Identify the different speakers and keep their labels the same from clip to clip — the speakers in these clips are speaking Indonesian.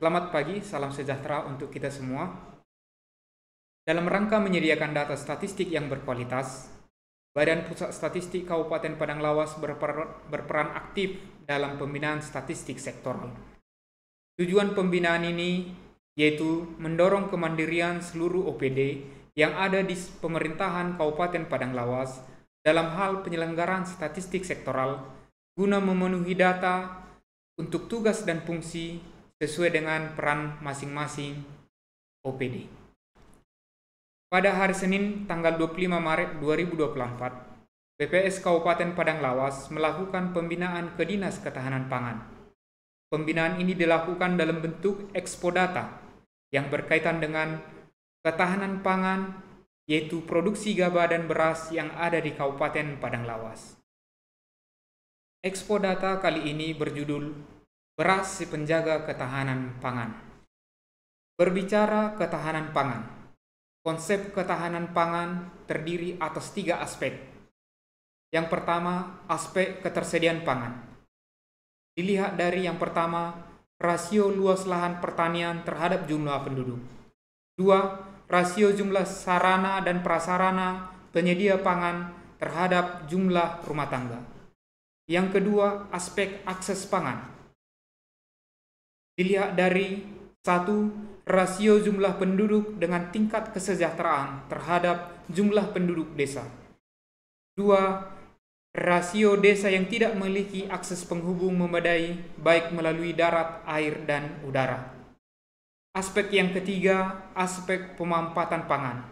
Speaker 1: Selamat pagi, salam sejahtera untuk kita semua. Dalam rangka menyediakan data statistik yang berkualitas, Badan Pusat Statistik Kabupaten Padang Lawas berperan aktif dalam pembinaan statistik sektoral. Tujuan pembinaan ini yaitu mendorong kemandirian seluruh OPD yang ada di pemerintahan Kabupaten Padang Lawas dalam hal penyelenggaraan statistik sektoral guna memenuhi data untuk tugas dan fungsi sesuai dengan peran masing-masing OPD. Pada hari Senin tanggal 25 Maret 2024, BPS Kabupaten Padang Lawas melakukan pembinaan ke Dinas Ketahanan Pangan. Pembinaan ini dilakukan dalam bentuk expo data yang berkaitan dengan ketahanan pangan, yaitu produksi gabah dan beras yang ada di Kabupaten Padang Lawas. Expo data kali ini berjudul Beras si Penjaga Ketahanan Pangan. Berbicara ketahanan pangan, konsep ketahanan pangan terdiri atas 3 aspek. Yang pertama, aspek ketersediaan pangan. Dilihat dari yang pertama, rasio luas lahan pertanian terhadap jumlah penduduk. 2. Rasio jumlah sarana dan prasarana penyedia pangan terhadap jumlah rumah tangga. Yang kedua, aspek akses pangan. Dilihat dari 1. Rasio jumlah penduduk dengan tingkat kesejahteraan terhadap jumlah penduduk desa. 2. Rasio desa yang tidak memiliki akses penghubung memadai baik melalui darat, air, dan udara. Aspek yang ketiga, aspek pemampatan pangan.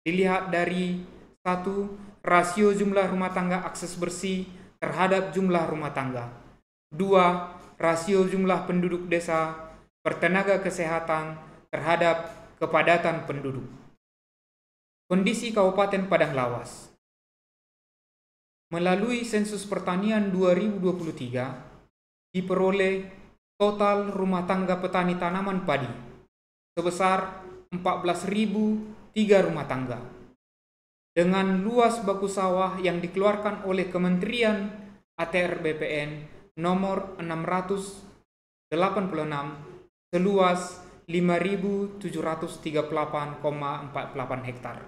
Speaker 1: Dilihat dari 1. Rasio jumlah rumah tangga akses bersih terhadap jumlah rumah tangga. 2. Rasio jumlah penduduk desa bertenaga kesehatan terhadap kepadatan penduduk. Kondisi Kabupaten Padang Lawas. Melalui sensus pertanian 2023, diperoleh total rumah tangga petani tanaman padi sebesar 14.003 rumah tangga. Dengan luas baku sawah yang dikeluarkan oleh Kementerian ATR BPN nomor 686 seluas 5.738,48 hektar.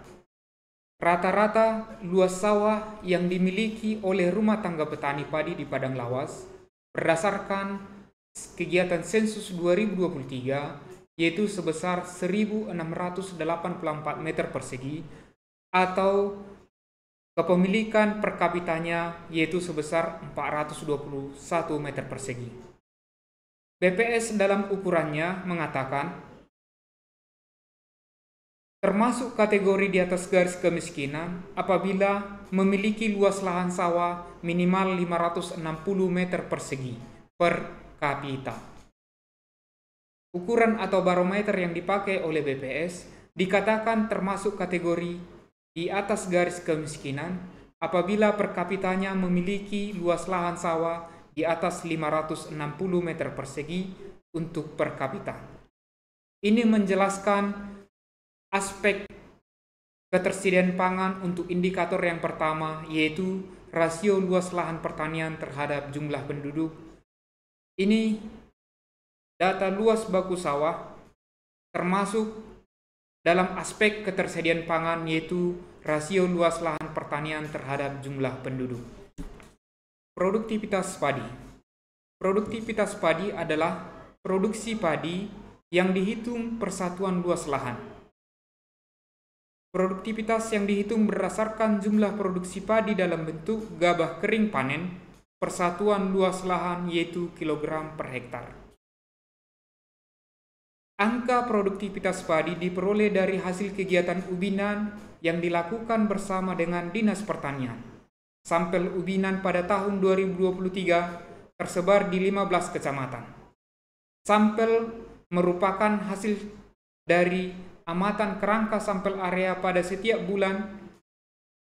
Speaker 1: Rata-rata luas sawah yang dimiliki oleh rumah tangga petani padi di Padang Lawas berdasarkan kegiatan sensus 2023 yaitu sebesar 1.684 meter persegi atau kepemilikan per kapitanya yaitu sebesar 421 meter persegi. BPS dalam ukurannya mengatakan termasuk kategori di atas garis kemiskinan apabila memiliki luas lahan sawah minimal 560 meter persegi per kapita. Ukuran atau barometer yang dipakai oleh BPS dikatakan termasuk kategori di atas garis kemiskinan apabila per kapitanya memiliki luas lahan sawah di atas 560 meter persegi untuk per kapita. Ini menjelaskan aspek ketersediaan pangan untuk indikator yang pertama yaitu rasio luas lahan pertanian terhadap jumlah penduduk. Ini data luas baku sawah termasuk dalam aspek ketersediaan pangan yaitu rasio luas lahan pertanian terhadap jumlah penduduk. Produktivitas padi. Produktivitas padi adalah produksi padi yang dihitung persatuan luas lahan. Produktivitas yang dihitung berdasarkan jumlah produksi padi dalam bentuk gabah kering panen persatuan luas lahan yaitu kilogram per hektar. Angka produktivitas padi diperoleh dari hasil kegiatan ubinan yang dilakukan bersama dengan Dinas Pertanian. Sampel ubinan pada tahun 2023 tersebar di 15 kecamatan. Sampel merupakan hasil dari amatan kerangka sampel area pada setiap bulan,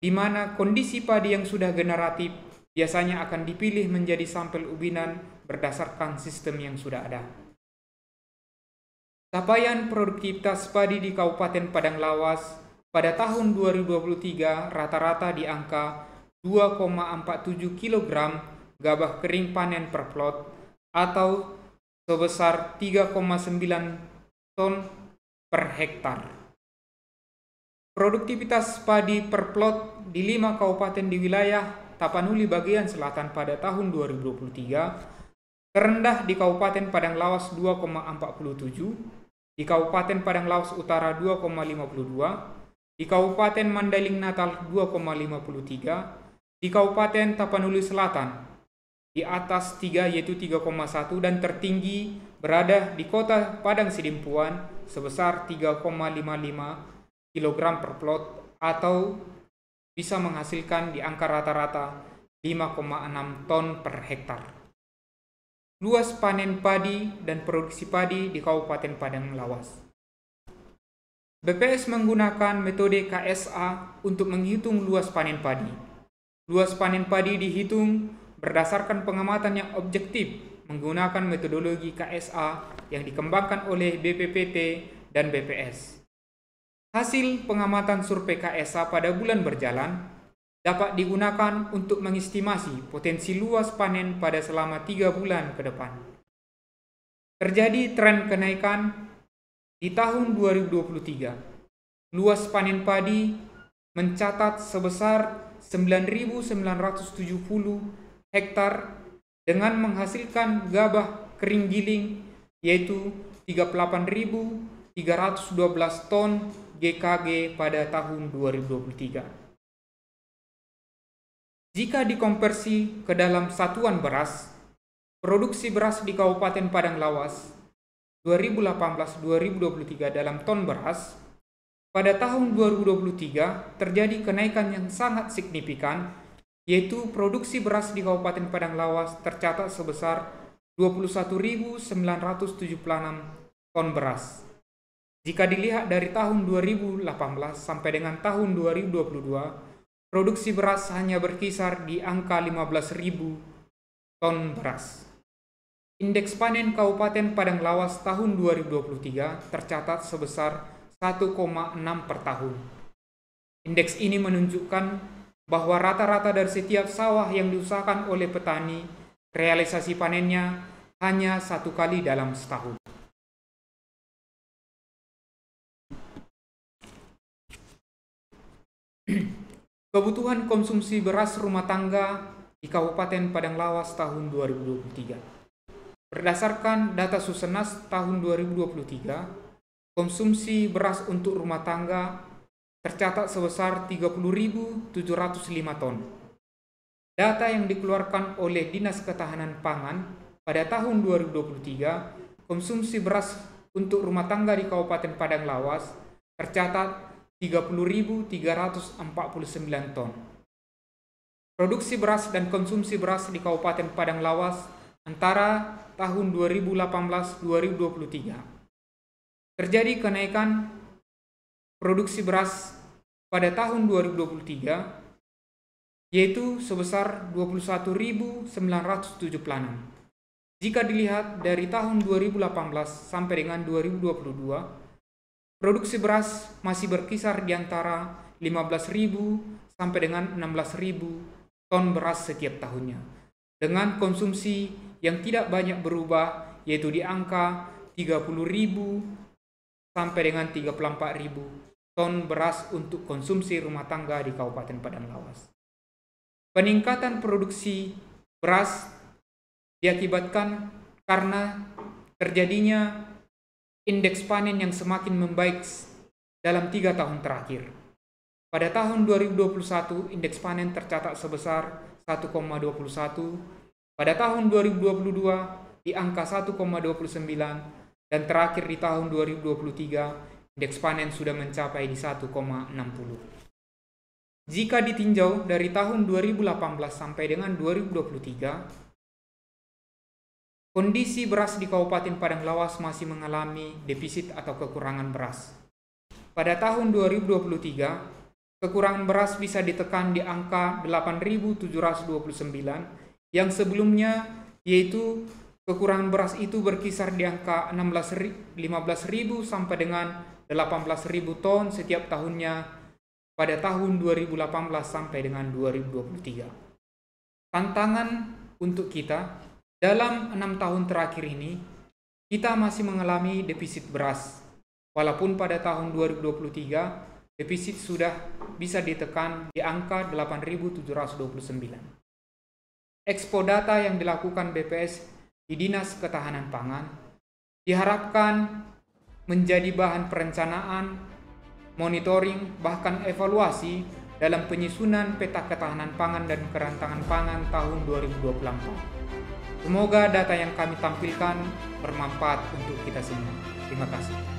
Speaker 1: di mana kondisi padi yang sudah generatif biasanya akan dipilih menjadi sampel ubinan berdasarkan sistem yang sudah ada. Capaian produktivitas padi di Kabupaten Padang Lawas pada tahun 2023 rata-rata di angka 2,47 kg gabah kering panen per plot atau sebesar 3,9 ton per hektar. Produktivitas padi per plot di 5 kabupaten di wilayah Tapanuli bagian selatan pada tahun 2023 terendah di Kabupaten Padang Lawas 2,47, di Kabupaten Padang Lawas Utara 2,52, di Kabupaten Mandailing Natal 2,53, di Kabupaten Tapanuli Selatan di atas 3 yaitu 3,1 dan tertinggi berada di Kota Padang Sidimpuan sebesar 3,55 kg per plot atau bisa menghasilkan di angka rata-rata 5,6 ton per hektar. Luas panen padi dan produksi padi di Kabupaten Padang Lawas. BPS menggunakan metode KSA untuk menghitung luas panen padi. Luas panen padi dihitung berdasarkan pengamatan yang objektif menggunakan metodologi KSA yang dikembangkan oleh BPPT dan BPS. Hasil pengamatan survei KSA pada bulan berjalan dapat digunakan untuk mengestimasi potensi luas panen pada selama 3 bulan ke depan. Terjadi tren kenaikan di tahun 2023. Luas panen padi mencatat sebesar 9.970 hektar dengan menghasilkan gabah kering giling yaitu 38.312 ton GKG pada tahun 2023. Jika dikonversi ke dalam satuan beras, produksi beras di Kabupaten Padang Lawas 2018-2023 dalam ton beras, pada tahun 2023 terjadi kenaikan yang sangat signifikan, yaitu produksi beras di Kabupaten Padang Lawas tercatat sebesar 21.976 ton beras. Jika dilihat dari tahun 2018 sampai dengan tahun 2022, produksi beras hanya berkisar di angka 15.000 ton beras. Indeks panen Kabupaten Padang Lawas tahun 2023 tercatat sebesar 1,6 per tahun. Indeks ini menunjukkan bahwa rata-rata dari setiap sawah yang diusahakan oleh petani, realisasi panennya hanya 1 kali dalam setahun. Kebutuhan konsumsi beras rumah tangga di Kabupaten Padang Lawas tahun 2023. Berdasarkan data Susenas tahun 2023, konsumsi beras untuk rumah tangga tercatat sebesar 30.705 ton. Data yang dikeluarkan oleh Dinas Ketahanan Pangan pada tahun 2023, konsumsi beras untuk rumah tangga di Kabupaten Padang Lawas tercatat 30.349 ton. Produksi beras dan konsumsi beras di Kabupaten Padang Lawas antara tahun 2018-2023. Terjadi kenaikan produksi beras pada tahun 2023 yaitu sebesar 21.976. Jika dilihat dari tahun 2018 sampai dengan 2022, produksi beras masih berkisar di antara 15.000 sampai dengan 16.000 ton beras setiap tahunnya, dengan konsumsi yang tidak banyak berubah, yaitu di angka 30.000 sampai dengan 34.000 ton beras untuk konsumsi rumah tangga di Kabupaten Padang Lawas. Peningkatan produksi beras diakibatkan karena terjadinya indeks panen yang semakin membaik dalam 3 tahun terakhir. Pada tahun 2021, indeks panen tercatat sebesar 1,21. Pada tahun 2022, di angka 1,29. Dan terakhir di tahun 2023, indeks panen sudah mencapai di 1,60. Jika ditinjau dari tahun 2018 sampai dengan 2023, kondisi beras di Kabupaten Padang Lawas masih mengalami defisit atau kekurangan beras. Pada tahun 2023, kekurangan beras bisa ditekan di angka 8.729, yang sebelumnya yaitu kekurangan beras itu berkisar di angka 15.000 sampai dengan 18.000 ton setiap tahunnya pada tahun 2018 sampai dengan 2023. Tantangan untuk kita dalam 6 tahun terakhir ini Kita masih mengalami defisit beras, walaupun pada tahun 2023 defisit sudah bisa ditekan di angka 8.729. Expo data yang dilakukan BPS di Dinas Ketahanan Pangan diharapkan menjadi bahan perencanaan, monitoring, bahkan evaluasi dalam penyusunan peta ketahanan pangan dan kerentanan pangan tahun 2024. Semoga data yang kami tampilkan bermanfaat untuk kita semua. Terima kasih.